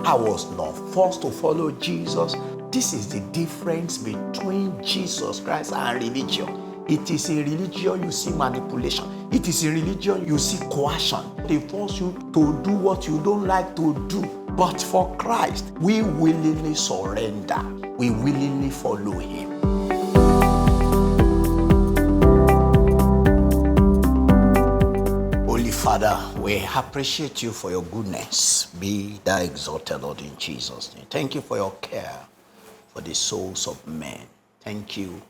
I was not forced to follow Jesus. This is the difference between Jesus Christ and religion. It is in religion you see manipulation. It is in religion you see coercion. They force you to do what you don't like to do. But for Christ, we willingly surrender. We willingly follow him. Holy Father, we appreciate you for your goodness. Be thou exalted, Lord, in Jesus' name. Thank you for your care for the souls of men. Thank you,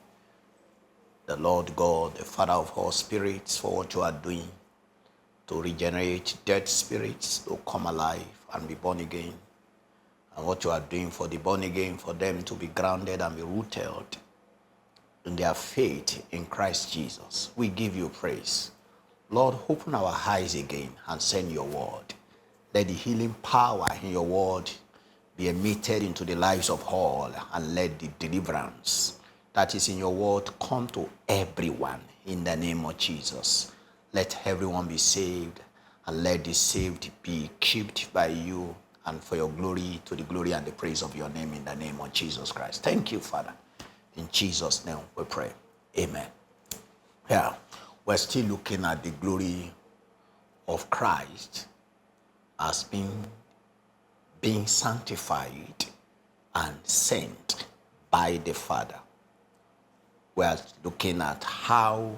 the Lord God, the Father of all spirits, for what you are doing to regenerate dead spirits to come alive and be born again. And what you are doing for the born again, for them to be grounded and be rooted in their faith in Christ Jesus. We give you praise. Lord, open our eyes again and send your word. Let the healing power in your word be emitted into the lives of all, and let the deliverance that is in your word come to everyone in the name of Jesus. Let everyone be saved, and let the saved be kept by you, and for your glory, to the glory and the praise of your name, in the name of Jesus Christ. Thank you, Father. In Jesus' name we pray. Amen. Yeah. We're still looking at the glory of Christ as being sanctified and sent by the Father. We're looking at how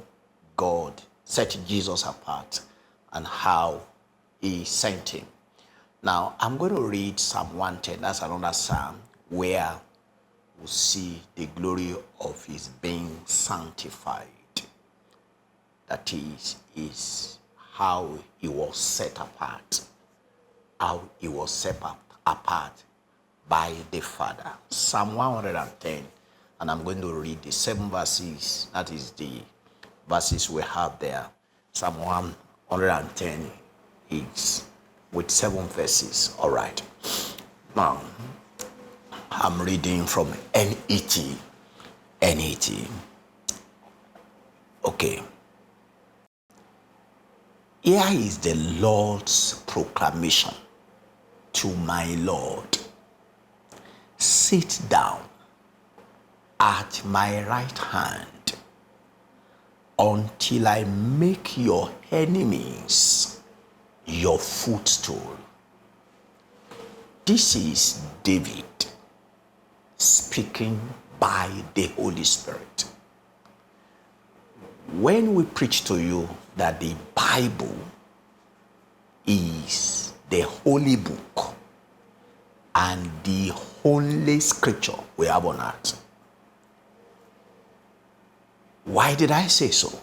God set Jesus apart and how he sent him. Now, I'm going to read Psalm 110. That's another psalm where we see the glory of his being sanctified. That is how he was set apart. How he was set apart by the Father. Psalm 110, and I'm going to read the 7 verses. That is the verses we have there. Psalm 110 is with 7 verses. All right. Now, I'm reading from NET. Okay. Here is the Lord's proclamation to my Lord. Sit down at my right hand until I make your enemies your footstool. This is David speaking by the Holy Spirit. When we preach to you that the Bible is the holy book and the only scripture we have on earth, why did I say so?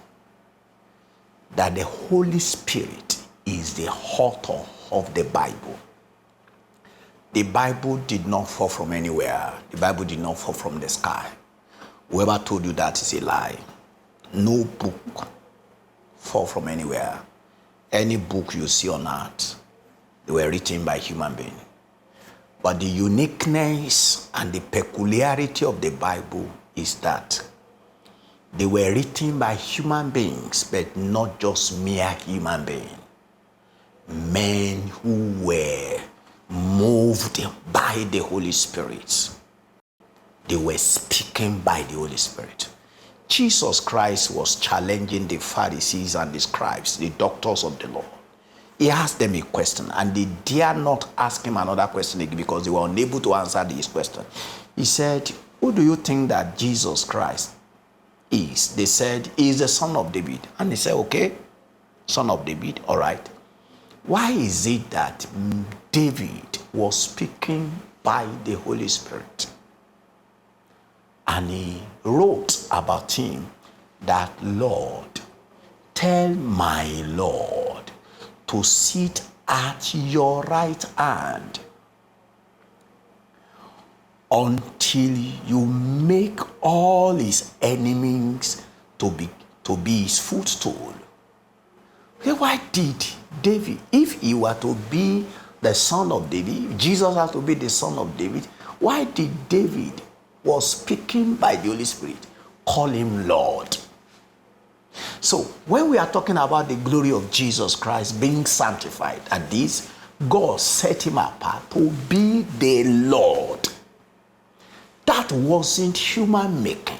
That the Holy Spirit is the author of the Bible. The Bible did not fall from anywhere. The Bible did not fall from the sky. Whoever told you that is a lie. No book fall from anywhere. Any book you see on earth, they were written by human beings. But the uniqueness and the peculiarity of the Bible is that they were written by human beings, but not just mere human beings. Men who were moved by the Holy Spirit. They were speaking by the Holy Spirit. Jesus Christ was challenging the Pharisees and the scribes, the doctors of the law. He asked them a question, and they dare not ask him another question again because they were unable to answer this question. He said, who do you think that Jesus Christ is? They said, he is the son of David. And he said, okay, son of David, all right. Why is it that David was speaking by the Holy Spirit? And he wrote about him that, Lord, tell my Lord to sit at your right hand until you make all his enemies to be his footstool. Why did David, if he were to be the son of David, Jesus has to be the son of David, why did David was speaking by the Holy Spirit call him Lord? So when we are talking about the glory of Jesus Christ being sanctified, and this God set him apart to be the Lord. That wasn't human making.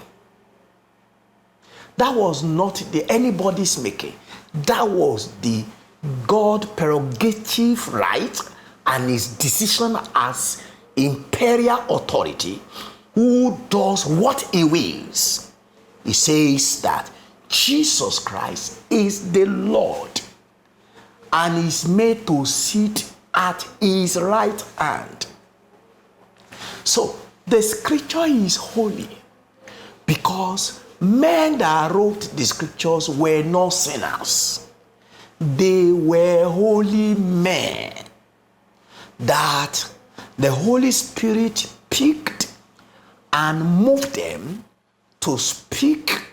That was not anybody's making. That was the God prerogative right and his decision as imperial authority who does what he wills. He says that Jesus Christ is the Lord and is made to sit at his right hand. So the scripture is holy because men that wrote the scriptures were not sinners. They were holy men that the Holy Spirit picked and moved them to speak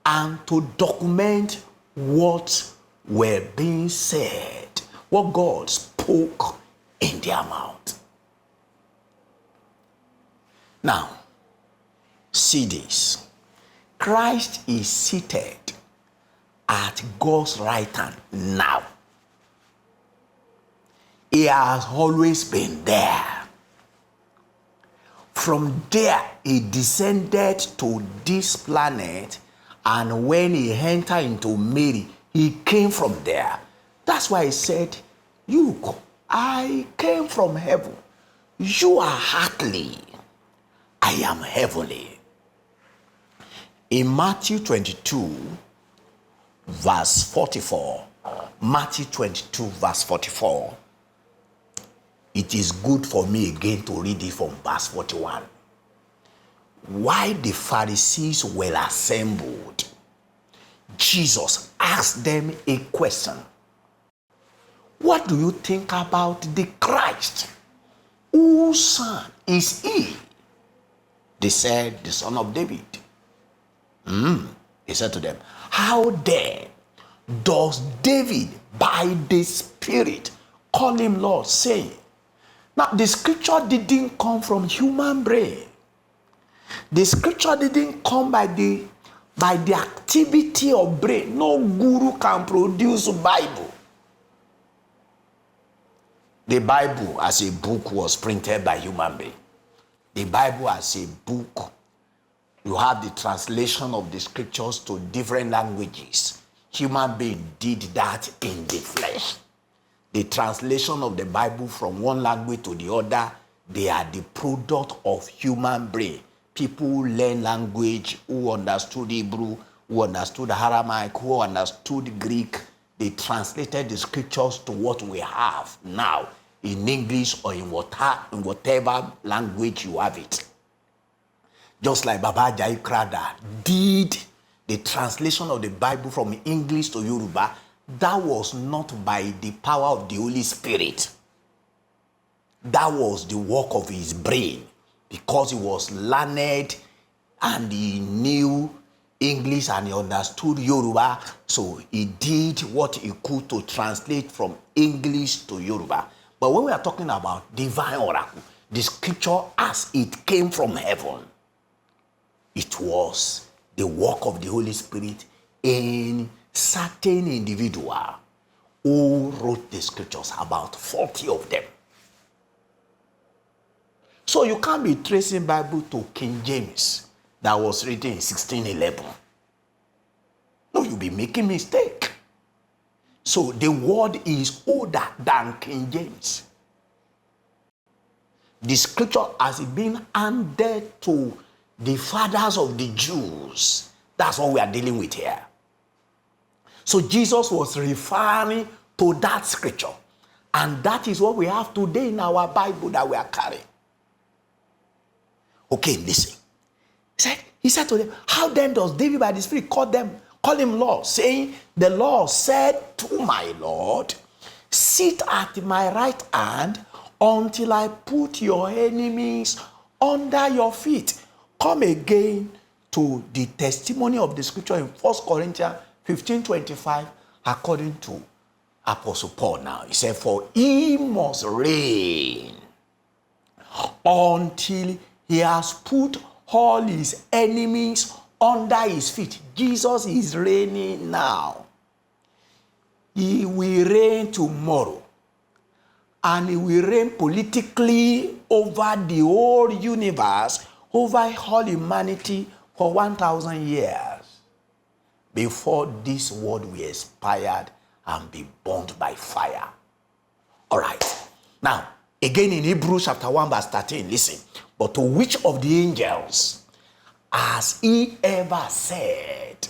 and to document what were being said, what God spoke in their mouth. Now, see this. Christ is seated at God's right hand now. He has always been there. From there, he descended to this planet, and when he entered into Mary, he came from there. That's why he said, "Look, I came from heaven. You are earthly. I am heavenly." In Matthew 22, verse 44, Matthew 22, verse 44, it is good for me again to read it from verse 41. While the Pharisees were assembled, Jesus asked them a question. What do you think about the Christ? Whose son is he? They said, the son of David. He said to them, how then does David by the Spirit call him Lord, saying? Now the scripture didn't come from human brain. The scripture didn't come by the activity of brain. No guru can produce Bible. The Bible as a book was printed by human being. The Bible as a book, you have the translation of the scriptures to different languages. Human being did that in the flesh. The translation of the Bible from one language to the other, they are the product of human brain. People who learn language, who understood Hebrew, who understood Aramaic, who understood Greek, they translated the scriptures to what we have now in English or in whatever language you have it. Just like Baba Jai Krada did the translation of the Bible from English to Yoruba, that was not by the power of the Holy Spirit. That was the work of his brain, because he was learned and he knew English and he understood Yoruba, so he did what he could to translate from English to Yoruba. But when we are talking about divine oracle, the scripture as it came from heaven, it was the work of the Holy Spirit in certain individual who wrote the scriptures, about 40 of them. So you can't be tracing Bible to King James that was written in 1611. No, you'll be making mistake. So the word is older than King James. The scripture has been handed to the fathers of the Jews. That's what we are dealing with here. So Jesus was referring to that scripture. And that is what we have today in our Bible that we are carrying. Okay, listen. He said to them, how then does David by the Spirit call him Lord, saying, the Lord said to my Lord, sit at my right hand until I put your enemies under your feet. Come again to the testimony of the scripture in 1 Corinthians 15:25, according to Apostle Paul now. He said, for he must reign until he has put all his enemies under his feet. Jesus is reigning now. He will reign tomorrow. and he will reign politically over the whole universe, over all humanity for 1,000 years before this world will expire and be burned by fire. All right. Now, again in Hebrews chapter 1 verse 13, listen. But to which of the angels has he ever said,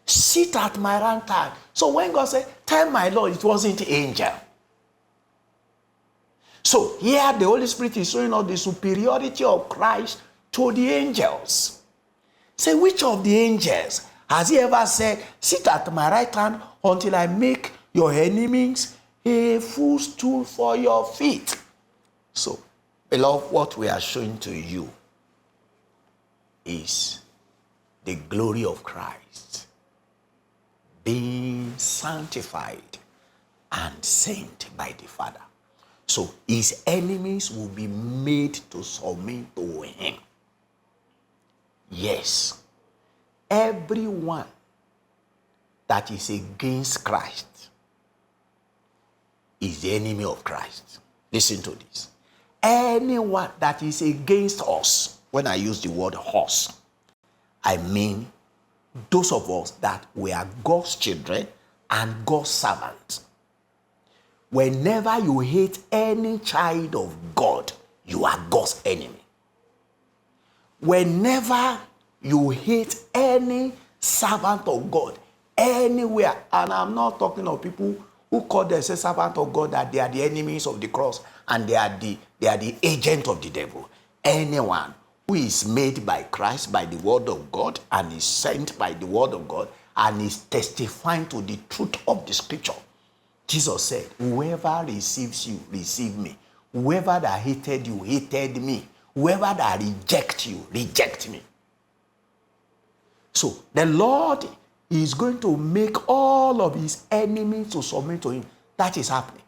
sit at my right hand? So when God said, tell my Lord, it wasn't angel. So here the Holy Spirit is showing us the superiority of Christ to the angels. Say, which of the angels has he ever said, sit at my right hand until I make your enemies a footstool for your feet? So, beloved, what we are showing to you is the glory of Christ being sanctified and sent by the Father. So his enemies will be made to submit to him. Yes, everyone that is against Christ is the enemy of Christ. Listen to this. Anyone that is against us, when I use the word us, I mean those of us that we are God's children and God's servants. Whenever you hate any child of God, you are God's enemy. Whenever you hate any servant of God, anywhere, and I'm not talking of people who call themselves servant of God, that they are the enemies of the cross and they are the agent of the devil. Anyone who is made by Christ, by the word of God, and is sent by the word of God, and is testifying to the truth of the scripture. Jesus said, whoever receives you, receive me. Whoever that hated you, hated me. Whoever that rejects you, reject me. So the Lord is going to make all of his enemies to submit to him. That is happening.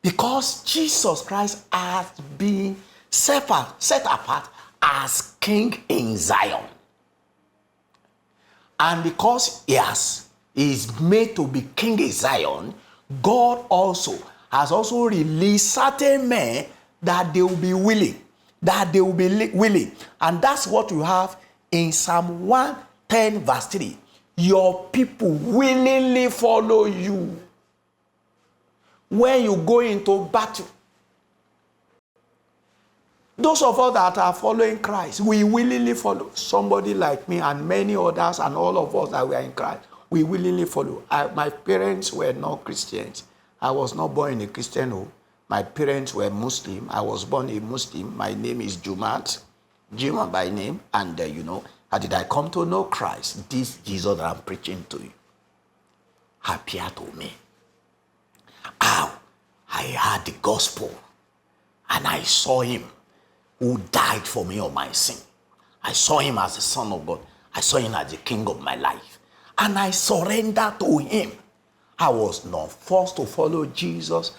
Because Jesus Christ has been set apart as king in Zion. And because he is made to be king in Zion, God also has also released certain men that they will be willing. And that's what you have in Psalm 110 verse 3. Your people willingly follow you. When you go into battle, those of us that are following Christ, we willingly follow. Somebody like me and many others and all of us that we are in Christ, we willingly follow. My parents were not Christians. I was not born in a Christian home. My parents were Muslim. I was born a Muslim. My name is Jumat by name. And how did I come to know Christ? This Jesus that I'm preaching to you appeared to me. How? I heard the gospel and I saw him who died for me of my sin. I saw him as the Son of God. I saw him as the King of my life. And I surrendered to him. I was not forced to follow Jesus.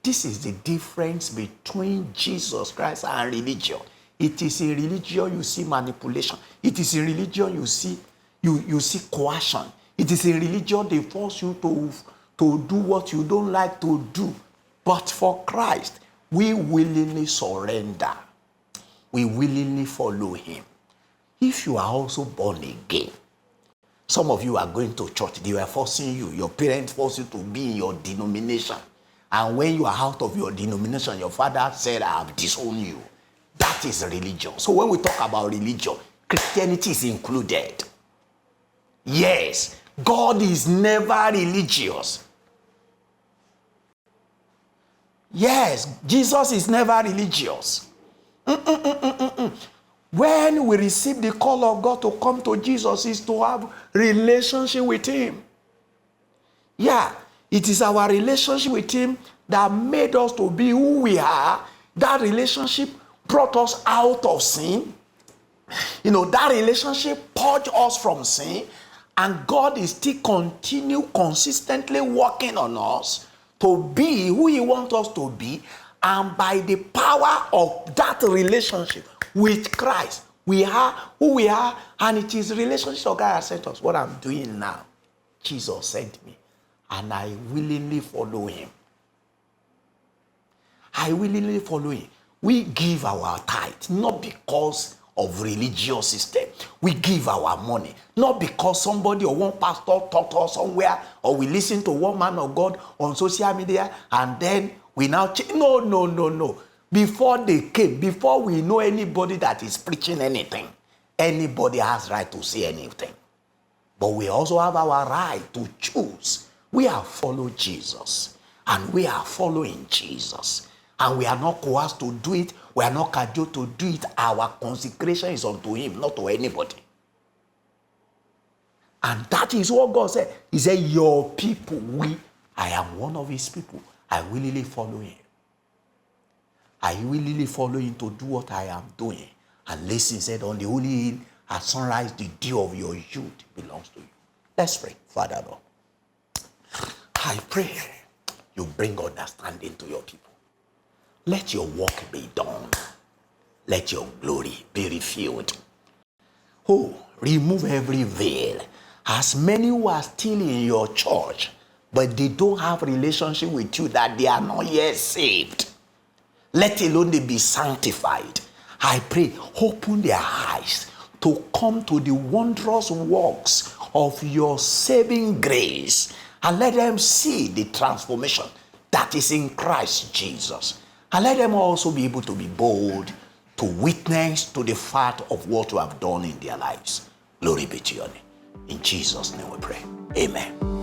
This is the difference between Jesus Christ and religion. It is in religion you see manipulation. It is in religion you see coercion. It is in religion they force you to do what you don't like to do. But for Christ, we willingly surrender. We willingly follow him. If you are also born again, some of you are going to church, they were forcing you, your parents forced you to be in your denomination. And when you are out of your denomination, your father said, I have disowned you. That is religion. So when we talk about religion, Christianity is included. Yes, God is never religious. Yes, Jesus is never religious. When we receive the call of God to come to Jesus, is to have relationship with him. Yeah, it is our relationship with him that made us to be who we are. That relationship brought us out of sin. That relationship purged us from sin. And God is still consistently working on us to be who he wants us to be. And by the power of that relationship with Christ, we are who we are, and it is the relationship of God that sent us. What I'm doing now, Jesus sent me, and I willingly follow him. I willingly follow him. We give our tithe, not because of religious system. We give our money, not because somebody or one pastor taught us somewhere, or we listen to one man of God on social media, and then we now change. No. Before they came, before we know anybody that is preaching anything, anybody has right to say anything. But we also have our right to choose. We are following Jesus, and we are following Jesus. And we are not coerced to do it. We are not cajoled to do it. Our consecration is unto him, not to anybody. And that is what God said. He said, your people, I am one of his people. I willingly follow him. I willingly follow him to do what I am doing. And listen, said, on the holy hill at sunrise, the dew of your youth belongs to you. Let's pray. Father, Lord, I pray you bring understanding to your people. Let your work be done. Let your glory be revealed. Oh, remove every veil. As many who are still in your church, but they don't have relationship with you, that they are not yet saved, let alone they be sanctified. I pray, open their eyes to come to the wondrous works of your saving grace, and let them see the transformation that is in Christ Jesus. And let them also be able to be bold to witness to the fact of what you have done in their lives. Glory be to your name. In Jesus' name we pray. Amen.